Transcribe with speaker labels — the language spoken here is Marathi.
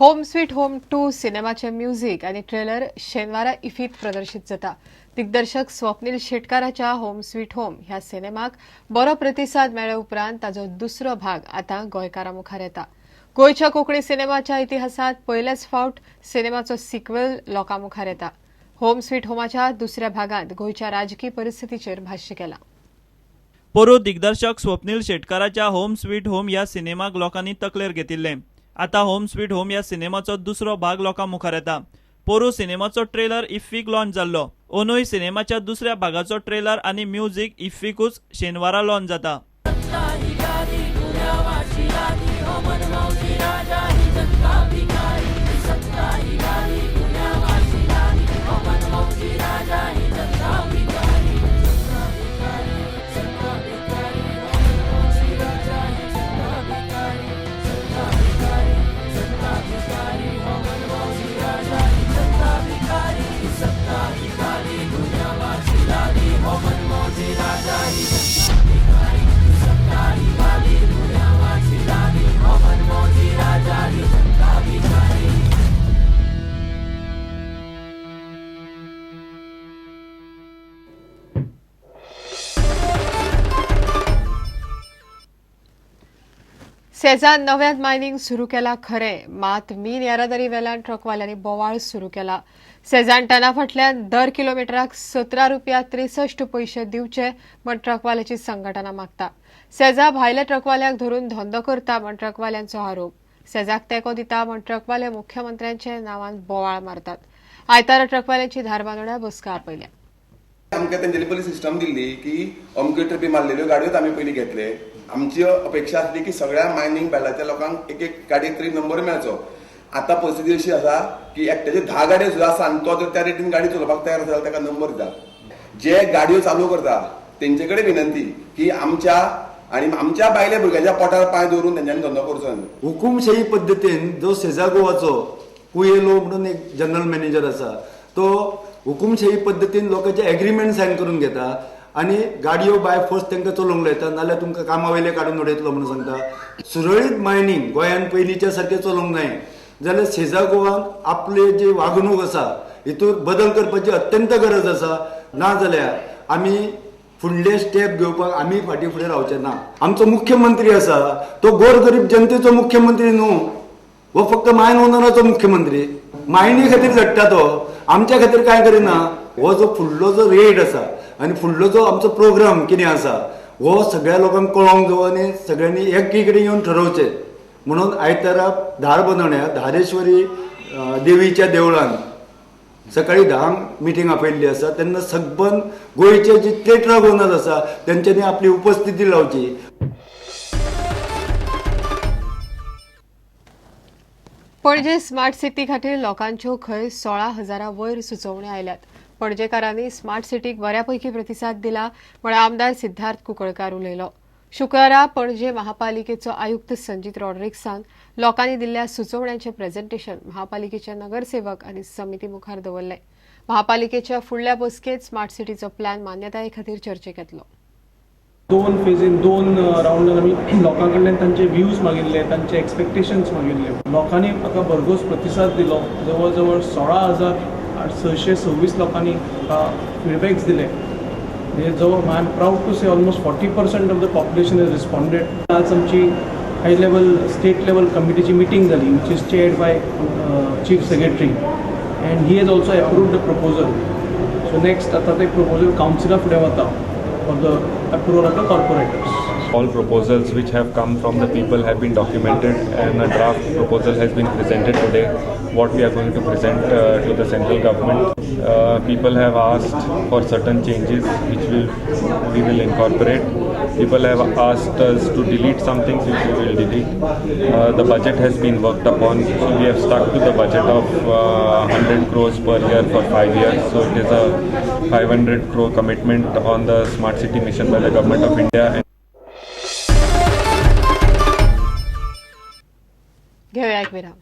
Speaker 1: होम स्वीट होम 2 सिनेमाचे म्युझिक आणि ट्रेलर शेनवारा इफ्फीत प्रदर्शित जाता. दिग्दर्शक स्वप्नील शेटकाराच्या होम स्वीट होम ह्या सिनेमाक बरो प्रतिसाद मेळ्ळे उपरांत ताजो दुसरो भाग आता गोंयकारां मुखार येता. गोंयच्या कोंकणी सिनेमाच्या इतिहासात पयलेच फावट सिनेमाचो सिक्वेल लोकां मुखार येता. होम स्वीट होमाच्या दुसऱ्या भागांत गोंयच्या राजकीय परिस्थितीचेर भाष्य केलां.
Speaker 2: पोरू दिग्दर्शक स्वप्नील शेटकाराच्या होम स्वीट होम ह्या सिनेमाक लोकांनी तकलेर घेतिल्ले. आता होम स्वीट होम ह्या सिनेमाचो दुसरो भाग लोकां मुखार येता. पोरू सिनेमाचो ट्रेलर इफ्फीक लॉन्च जाल्लो. अंदूय सिनेमाच्या दुसऱ्या भागाचो ट्रेलर आनी म्युझिक इफ्फीकूच शेनवारा लॉन्च जाता.
Speaker 1: सेझान नव्यान मायनिंग सुरू केला खरें, मात मीन येरादारी वेल्यान ट्रकवाल्यांनी बोवाळ सुरू केला. सेझान टना फाटल्यान दर किलोमिटराक ₹17.63 दिवचे म्हण ट्रकवाल्याची संघटना मागता. सेझा भायल्या ट्रकवाल्यांक धरून धंदो करता म्हण ट्रकवाल्यांचो आरोप. सेझाक तेंको दिता म्हण ट्रकवाले मुख्यमंत्र्यांचे नांवान बोवाळ मारतात. आयतारा ट्रकवाल्यांची धारबांदोड्या बसका आपयल्या.
Speaker 3: आमकां तेंच्यांनी पयलीं सिस्टम दिल्ली की अमक्यो ट्रिपी मारलेल्यो गाडयोच आमी पयलीं घेतले. आमची अपेक्षा आसली की सगळ्या मायनिंग बेल्टाच्या लोकांक एक एक गाडयेक तरी नंबर मेळचो. आतां परिस्थिती अशी आसा की एकट्याचे 10 गाडयो सुद्दां आसा आनी तो जर त्या रेटीन गाडी चलोवपाक तयार आसा जाल्यार ताका नंबर दिता. जे गाडयो चालू करता तेंचे कडेन विनंती की आमच्या बायल्या भुरग्यांच्या पोटार पांय दवरून तेंच्यांनी धंदो करचो न्हय.
Speaker 4: हुकुमशाही पद्दतीन जो सेझा गोवाचो कुयेलो म्हणून एक जनरल मॅनेजर आसा तो हुकुमशाही पद्दतीन लोकांचे एग्रीमेंट सायन करून घेता आनी गाडयो बाय फर्स्ट तांकां चलोवंक लायता नाल्यार तुमकां कामा वयले काडून उडयतलो म्हणून सांगता. सुरळीत मायनिंग गोंयान पयलींच्या सारखें चलोवंक जाय जाल्यार सेझा गोवान आपले जी वागणूक आसा हितूर बदल करपाची अत्यंत गरज आसा. ना जाल्यार आमी फुडले स्टेप घेवपाक आमी फाटीं फुडें रावचे ना. आमचो मुख्यमंत्री आसा तो गोरगरीब जनतेचो मुख्यमंत्री न्हू, हो फक्त मायन ओनराचो मुख्यमंत्री. मायनी खातीर झडटा तो, आमच्या खातीर कांय करिना. हो जो फुडलो जो रेट आसा आनी फुडलो जो आमचो प्रोग्राम कितें आसा हो सगळ्या लोकांक कळोवंक जावो आनी सगळ्यांनी एकी कडेन येवन ठरवचें म्हणून आयतारा धारबांदोड्या धारेश्वरी देवीच्या देवळान सकाळी 10 मिटींग आपयल्ली आसा. तेन्ना सबंद गोंयचे जितले ट्रक ओनर आसा तेंच्यांनी आपली उपस्थिती लावची.
Speaker 1: पणजे स्मार्ट सिटी खातीर लोकांच्यो खंय 16,000 वयर सुचोवण्यो आयल्यात. पणजेकारांनी स्मार्ट सिटीक बऱ्यापैकी प्रतिसाद दिला म्हण आमदार सिद्धार्थ कुंकळकार उलयलो. शुक्रारा पणजे महापालिकेचो आयुक्त संजीत रॉड्रिक्सान लोकांनी दिल्ल्या सुचोवण्यांचें प्रेझेंटेशन महापालिकेचे नगरसेवक आनी समिती मुखार दवरलें. महापालिकेच्या फुडल्या बसकेंत स्मार्ट सिटीचो प्लॅन मान्यताये खातीर चर्चेक येतलो.
Speaker 5: 2 फेजीन 2 राउंडान आमी लोकां कडल्यान तांचे व्ह्यूज मागिल्ले, तांचे एक्सपेक्टेशन्स मागिल्ले. लोकांनी म्हाका भरघोस प्रतिसाद दिलो. जवळ जवळ 16,626 लोकांनी फीडबॅक्स दिले. जवळ I am proud to say almost 40% of the population is responded. आज आमची हाय लेवल स्टेट लेवल कमिटीची मिटींग जाली which is chaired by chief secretary and he has also approved the proposal. So next आता ते प्रपोजल काउन्सिला फुडें वता for the approval of the corporators.
Speaker 6: All proposals which have come from the people have been documented and a draft proposal has been presented today. What we are going to present to the central government. People have asked for certain changes which we will incorporate. People have asked us to delete some things which we will delete. The budget has been worked upon. So we have stuck to the budget of 100 crores per year for 5 years. So it is a 500 crore commitment on the smart city mission by the government of India.
Speaker 1: घेऊया एक विराम.